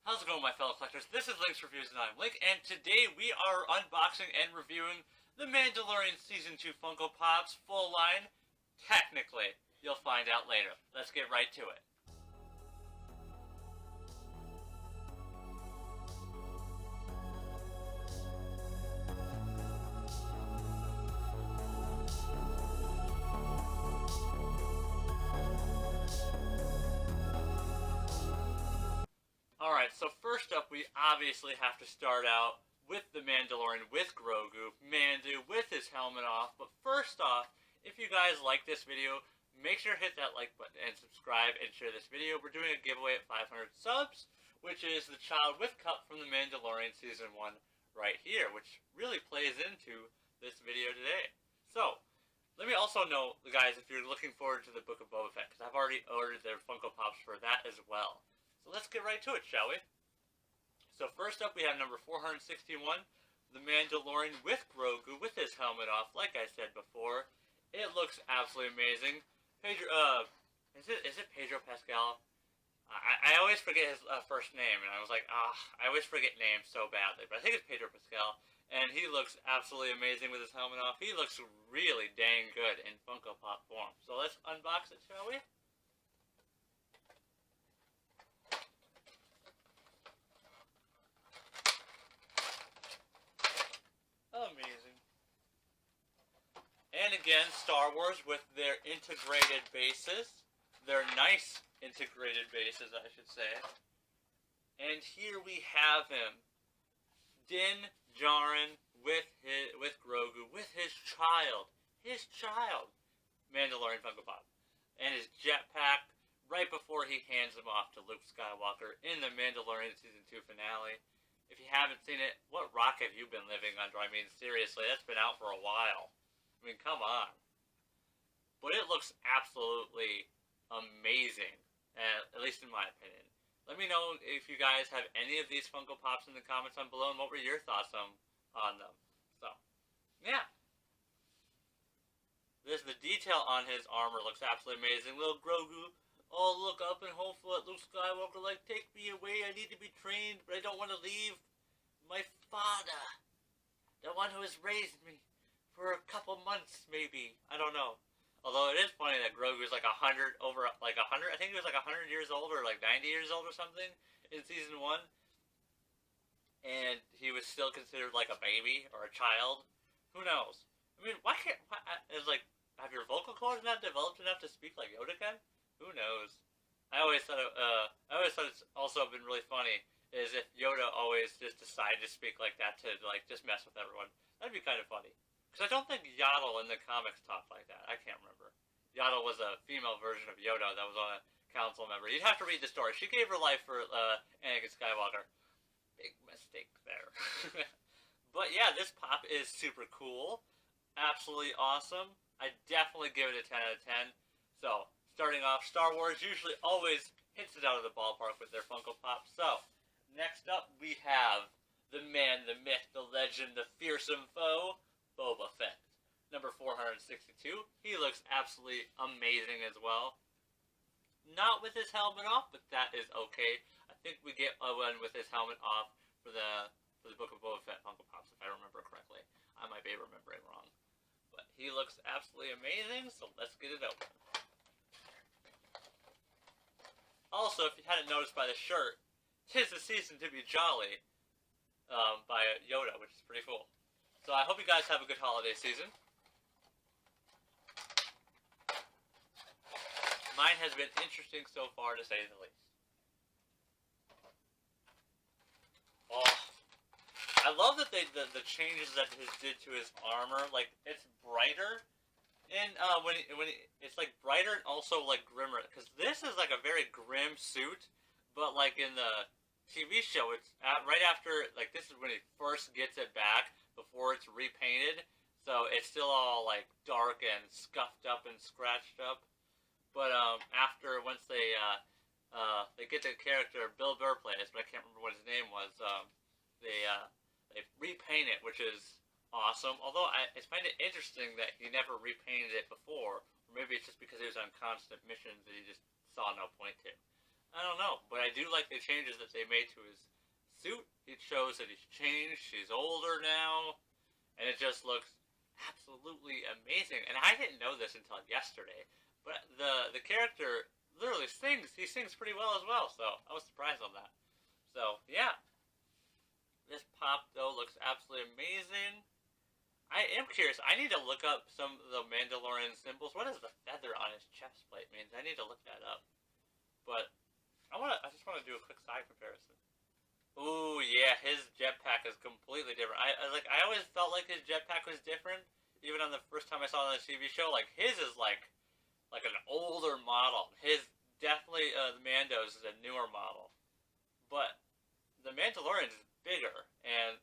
How's it going, my fellow collectors? This is Link's Reviews, and I'm Link, and today we are unboxing and reviewing the Mandalorian Season 2 Funko Pops full line. Technically, you'll find out later. Let's get right to it. Alright, so first up, we obviously have to start out with the Mandalorian, with Grogu, Mandu, with his helmet off. But first off, if you guys like this video, make sure to hit that like button and subscribe and share this video. We're doing a giveaway at 500 subs, which is the Child with Cup from the Mandalorian Season 1 right here, which really plays into this video today. So, let me also know, guys, if you're looking forward to the Book of Boba Fett, because I've already ordered their Funko Pops for that as well. So let's get right to it, shall we? So first up, we have number 461, the Mandalorian with Grogu, with his helmet off, like I said before. It looks absolutely amazing. Pedro, is it Pedro Pascal? I always forget his first name, and I was like, I always forget names so badly, but I think it's Pedro Pascal, and he looks absolutely amazing with his helmet off. He looks really dang good in Funko Pop form. So let's unbox it, shall we? Amazing. And again, Star Wars with their integrated bases. Their nice integrated bases, I should say. And here we have him. Din Djarin with Grogu, with his child. His child. Mandalorian Funko Pop. And his jetpack right before he hands him off to Luke Skywalker in the Mandalorian Season 2 finale. If you haven't seen it, what rock have you been living under? I mean, seriously, that's been out for a while. I mean, come on. But it looks absolutely amazing, at least in my opinion. Let me know if you guys have any of these Funko Pops in the comments down below, and what were your thoughts on them. So, yeah. The detail on his armor looks absolutely amazing. Little Grogu, oh, look up and hopeful at Luke Skywalker, like, take me away, I need to be trained, but I don't want to leave my father. The one who has raised me for a couple months, maybe. I don't know. Although it is funny that Grogu is like 100, I think he was like 100 years old or like 90 years old or something in Season 1. And he was still considered like a baby or a child. Who knows? I mean, have your vocal cords not developed enough to speak like Yoda can? Who knows? I always thought it's also been really funny is if Yoda always just decided to speak like that to like just mess with everyone. That'd be kind of funny. Because I don't think Yaddle in the comics talked like that. I can't remember. Yaddle was a female version of Yoda that was on a council member. You'd have to read the story. She gave her life for Anakin Skywalker. Big mistake there. But yeah, this pop is super cool. Absolutely awesome. I definitely give it a 10 out of 10. So, starting off, Star Wars usually always hits it out of the ballpark with their Funko Pop. So, next up we have the man, the myth, the legend, the fearsome foe, Boba Fett. Number 462. He looks absolutely amazing as well. Not with his helmet off, but that is okay. I think we get one with his helmet off for the Book of Boba Fett Funko Pops, if I remember correctly. I might be remembering wrong. But he looks absolutely amazing, so let's get it open. Also, if you hadn't noticed by the shirt, 'tis the season to be jolly by Yoda, which is pretty cool. So I hope you guys have a good holiday season. Mine has been interesting so far, to say the least. Oh, I love that the changes that he did to his armor. Like, it's brighter, and it's like brighter and also like grimmer. Because this is like a very grim suit, but like in the TV show, it's right after, like, this is when he first gets it back before it's repainted. So it's still all like dark and scuffed up and scratched up. But once they get the character Bill Burr plays, but I can't remember what his name was. They repaint it, which is awesome. Although I find it interesting that he never repainted it before, or maybe it's just because he was on constant missions that he just saw no point to. I don't know, but I do like the changes that they made to his suit. It shows that he's changed. He's older now, and it just looks absolutely amazing. And I didn't know this until yesterday, but the character literally sings. He sings pretty well as well, so I was surprised on that. So yeah, this pop though looks absolutely amazing. I am curious. I need to look up some of the Mandalorian symbols. What does the feather on his chest plate mean? I need to look that up. But I just want to do a quick side comparison. Ooh, yeah, his jetpack is completely different. I always felt like his jetpack was different, even on the first time I saw it on the TV show. Like his is like an older model. His definitely the Mando's is a newer model, but the Mandalorian is bigger and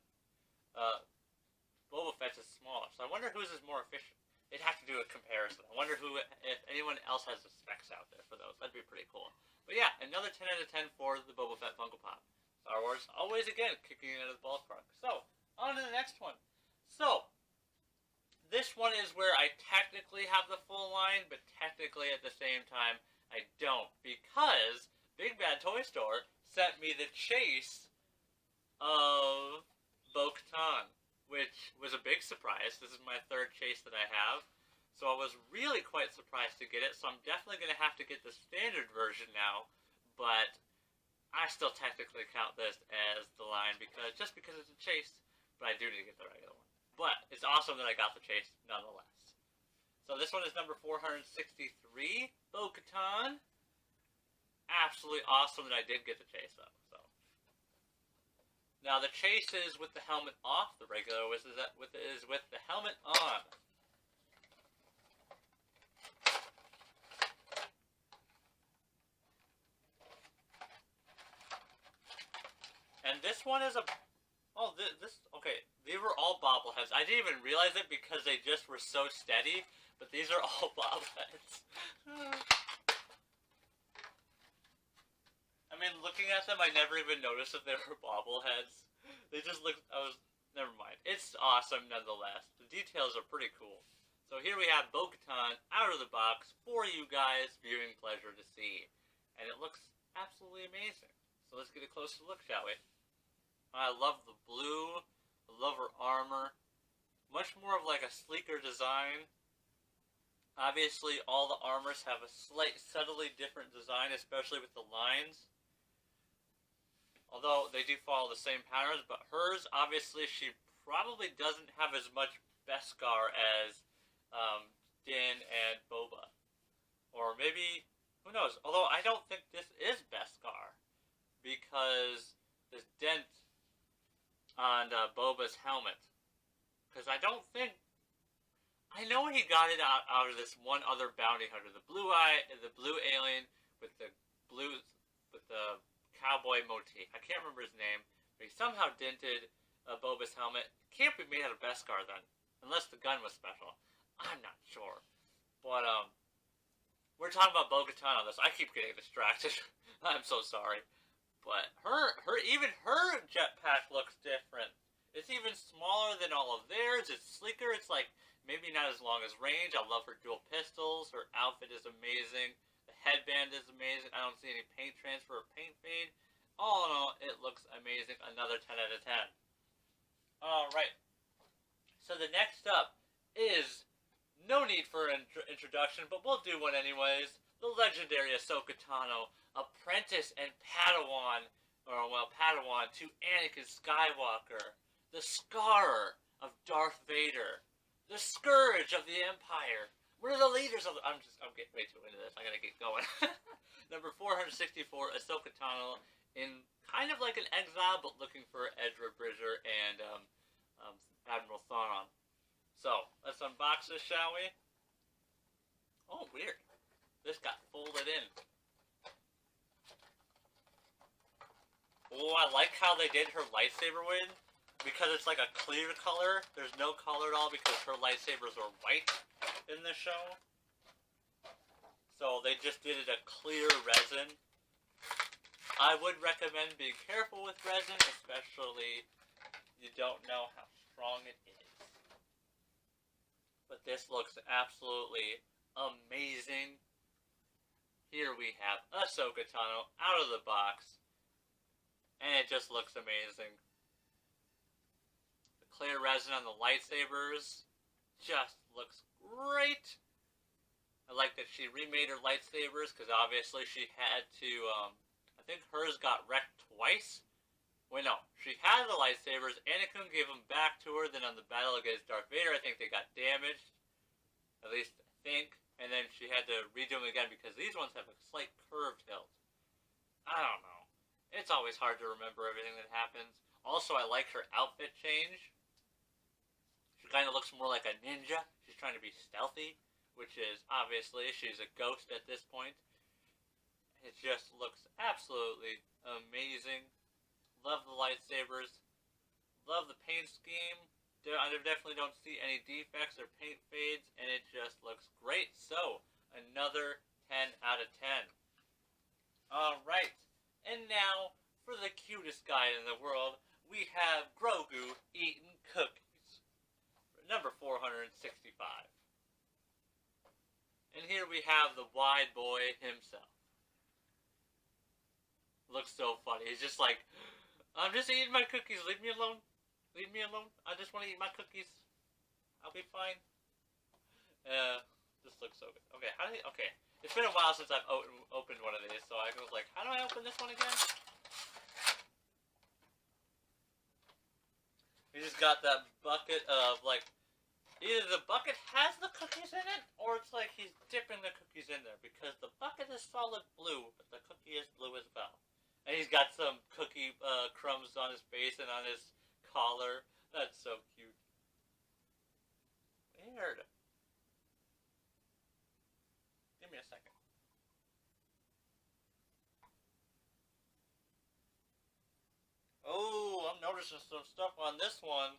Boba Fett's is smaller. So I wonder whose is more efficient. They'd have to do a comparison. I wonder if anyone else has the specs out there for those. That'd be pretty cool. But yeah, another 10 out of 10 for the Boba Fett Funko Pop. Star Wars, always again, kicking it out of the ballpark. So, on to the next one. So, this one is where I technically have the full line, but technically at the same time, I don't. Because Big Bad Toy Store sent me the chase of Bo-Katan, which was a big surprise. This is my third chase that I have. So I was really quite surprised to get it. So I'm definitely going to have to get the standard version now. But I still technically count this as the line because it's a chase. But I do need to get the regular one. But it's awesome that I got the chase nonetheless. So this one is number 463, Bo-Katan. Absolutely awesome that I did get the chase though. So now the chase is with the helmet off. The regular is with the helmet on. And this one is okay, they were all bobbleheads. I didn't even realize it because they just were so steady, but these are all bobbleheads. I mean, looking at them, I never even noticed that they were bobbleheads. They just looked, never mind. It's awesome nonetheless. The details are pretty cool. So here we have Bo-Katan out of the box for you guys, viewing pleasure to see. And it looks absolutely amazing. So let's get a closer look, shall we? I love the blue. I love her armor. Much more of like a sleeker design. Obviously, all the armors have a subtly different design, especially with the lines. Although they do follow the same patterns, but hers, obviously, she probably doesn't have as much Beskar as Din and Boba. Or maybe, who knows? Although I don't think this is Beskar, because this dent on Boba's helmet. Because I don't think, I know he got it out of this one other bounty hunter, the blue alien with the cowboy motif. I can't remember his name, but he somehow dented Boba's helmet. It can't be made out of Beskar then, unless the gun was special. I'm not sure, but we're talking about Bo-Katan on this. I keep getting distracted. I'm so sorry, but even her jetpack looks different. It's even smaller than all of theirs. It's sleeker. It's like maybe not as long as range. I love her dual pistols. Her outfit is amazing. The headband is amazing. I don't see any paint transfer or paint fade. All in all, it looks amazing. Another 10 out of 10. Alright. So the next up is no need for an introduction, but we'll do one anyways. The legendary Ahsoka Tano, apprentice and Padawan, Padawan to Anakin Skywalker. The Scarer of Darth Vader. The Scourge of the Empire. One of the leaders of the... I'm getting way too into this. I gotta get going. Number 464, Ahsoka Tano, in kind of like an exile, but looking for Ezra Bridger and Admiral Thrawn. So, let's unbox this, shall we? Oh, weird. This got folded in. Oh, I like how they did her lightsaber win. Because it's like a clear color. There's no color at all because her lightsabers are white in the show. So they just did it a clear resin. I would recommend being careful with resin, especially you don't know how strong it is. But this looks absolutely amazing. here we have Ahsoka Tano out of the box. And it just looks amazing. The clear resin on the lightsabers just looks great. I like that she remade her lightsabers because obviously she had to, I think hers got wrecked twice. Wait, no. She had the lightsabers, Anakin gave them back to her, then on the battle against Darth Vader, I think they got damaged. At least I think. And then she had to redo them again because these ones have a slight curved hilt. I don't know. It's always hard to remember everything that happens. Also, I like her outfit change. She kind of looks more like a ninja. She's trying to be stealthy, which is, obviously, she's a ghost at this point. It just looks absolutely amazing. Love the lightsabers. Love the paint scheme. I definitely don't see any defects or paint fades, and it just looks great. So, another 10 out of 10. Alright. And now, for the cutest guy in the world, we have Grogu eating cookies. Number 465. And here we have the wide boy himself. Looks so funny. He's just like, I'm just eating my cookies. Leave me alone. Leave me alone. I just want to eat my cookies. I'll be fine. This looks so good. Okay, okay. It's been a while since I've opened one of these, so I was like, how do I open this one again? He just got that bucket of, like, either the bucket has the cookies in it, or it's like he's dipping the cookies in there, because the bucket is solid blue, but the cookie is blue as well. And he's got some cookie crumbs on his face and on his collar. That's so cute. Weird. Give me a second. Oh, I'm noticing some stuff on this one.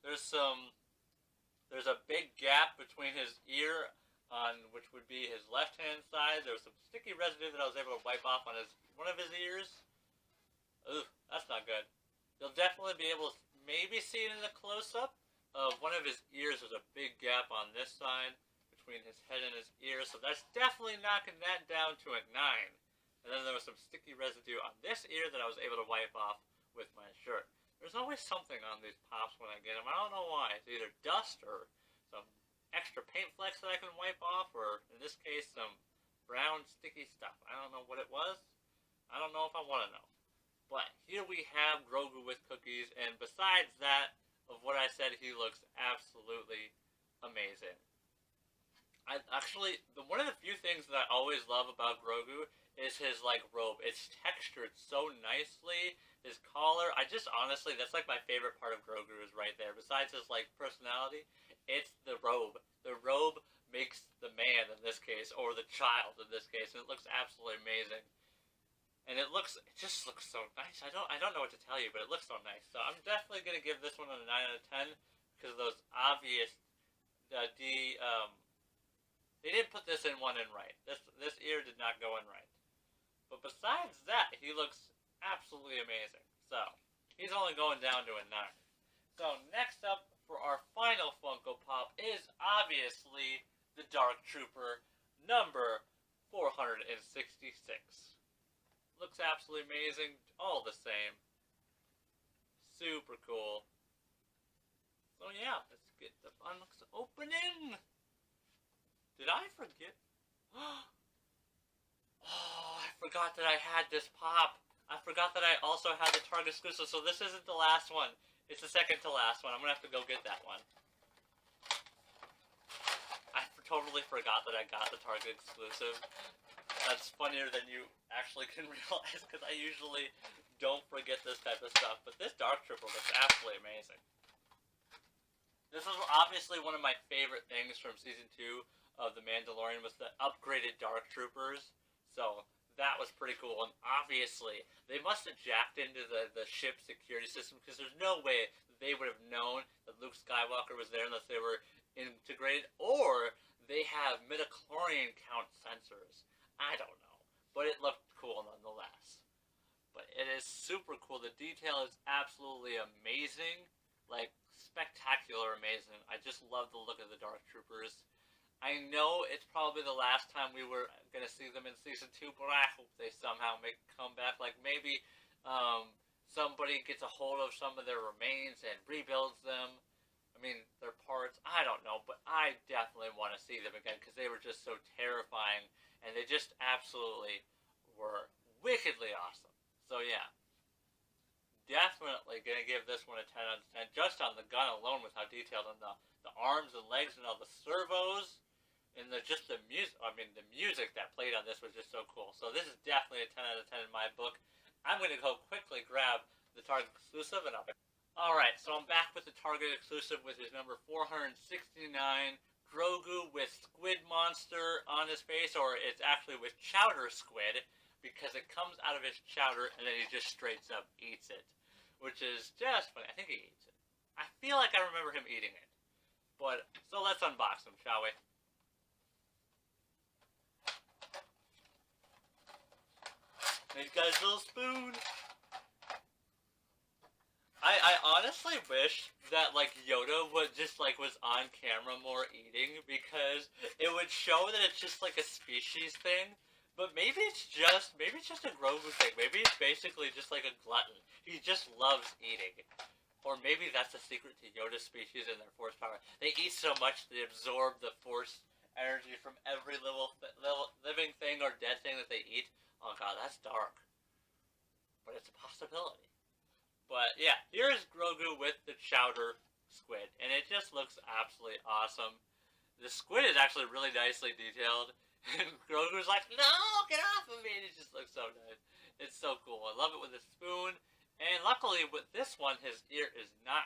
There's a big gap between his ear on which would be his left hand side. There was some sticky residue that I was able to wipe off on one of his ears. Ooh, that's not good. You'll definitely be able to maybe see it in the close-up of one of his ears. There's a big gap on this side between his head and his ears, so that's definitely knocking that down to a 9. And then there was some sticky residue on this ear that I was able to wipe off with my shirt. There's always something on these pops when I get them. I don't know why. It's either dust or some extra paint flecks that I can wipe off, or in this case, some brown sticky stuff. I don't know what it was. I don't know if I want to know. But here we have Grogu with cookies, and besides that, of what I said, he looks absolutely amazing. One of the few things that I always love about Grogu is his, like, robe. It's textured so nicely. His collar, honestly, that's, like, my favorite part of Grogu is right there. Besides his, like, personality, it's the robe. The robe makes the man in this case, or the child in this case, and it looks absolutely amazing. And it just looks so nice. I don't know what to tell you, but it looks so nice. So I'm definitely going to give this one a 9 out of 10, because of those obvious, they didn't put this one in right. This ear did not go in right. But besides that, he looks absolutely amazing. So, he's only going down to a 9. So, next up for our final Funko Pop is obviously the Dark Trooper number 466. Looks absolutely amazing, all the same. Super cool. So yeah, let's get the unbox opening. Did I forget? Oh, I forgot that I had this pop. I forgot that I also had the Target exclusive, so this isn't the last one. It's the second to last one. I'm going to have to go get that one. I totally forgot that I got the Target exclusive. That's funnier than you actually can realize, because I usually don't forget this type of stuff. But this Dark Trooper looks absolutely amazing. This is obviously one of my favorite things from Season 2 of The Mandalorian, was the upgraded Dark Troopers. So that was pretty cool. And obviously, they must have jacked into the ship security system, because there's no way that they would have known that Luke Skywalker was there unless they were integrated, or they have midichlorian count sensors. I don't know, but it looked cool nonetheless. But it is super cool. The detail is absolutely amazing, like spectacular amazing. I just love the look of the Dark Troopers. I know it's probably the last time we were gonna see them in season 2, but I hope they somehow make a comeback. Like maybe somebody gets a hold of some of their remains and rebuilds them. I mean, their parts. I don't know, but I definitely want to see them again because they were just so terrifying, and they just absolutely were wickedly awesome. So yeah, definitely gonna give this one a 10 out of 10 just on the gun alone with how detailed on the arms and legs and all the servos and just the music. I mean, the music that played on this was just so cool. So this is definitely a 10 out of 10 in my book. I'm gonna go quickly grab the Target exclusive and I'll. Alright, so I'm back with the Target exclusive with his number 469 Grogu with Squid Monster on his face, or it's actually with Chowder Squid because it comes out of his chowder and then he just straight up eats it, which is just funny. I think he eats it. I feel like I remember him eating it. But, so let's unbox him, shall we? He's got his little spoon. I honestly wish that like Yoda would just like was on camera more eating because it would show that it's just like a species thing. But maybe it's just a Grogu thing. Maybe it's basically just like a glutton. He just loves eating. Or maybe that's the secret to Yoda's species and their force power. They eat so much they absorb the force energy from every living thing or dead thing that they eat. Oh god, that's dark. But it's a possibility. But yeah, here's Grogu with the Chowder Squid, and it just looks absolutely awesome. The squid is actually really nicely detailed, and Grogu's like, no, get off of me, and it just looks so nice. It's so cool. I love it with the spoon, and luckily with this one, his ear is not,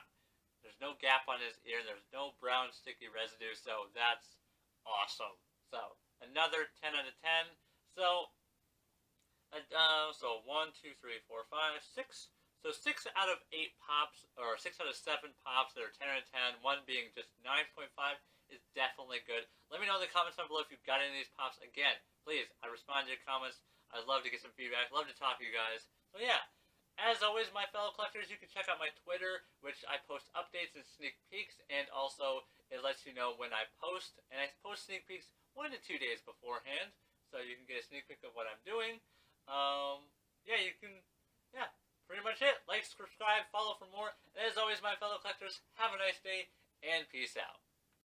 there's no gap on his ear, there's no brown sticky residue, so that's awesome. So, another 10 out of 10. So, 1, 2, 3, 4, 5, 6. So 6 out of 8 pops, or 6 out of 7 pops that are 10 out of 10, one being just 9.5 is definitely good. Let me know in the comments down below if you've got any of these pops. Again, please, I respond to your comments. I'd love to get some feedback. Love to talk to you guys. So yeah, as always, my fellow collectors, you can check out my Twitter, which I post updates and sneak peeks, and also it lets you know when I post. And I post sneak peeks 1 to 2 days beforehand, so you can get a sneak peek of what I'm doing. Yeah, you can, yeah. Pretty much it. Like, subscribe, follow for more. And as always, my fellow collectors, have a nice day, and peace out.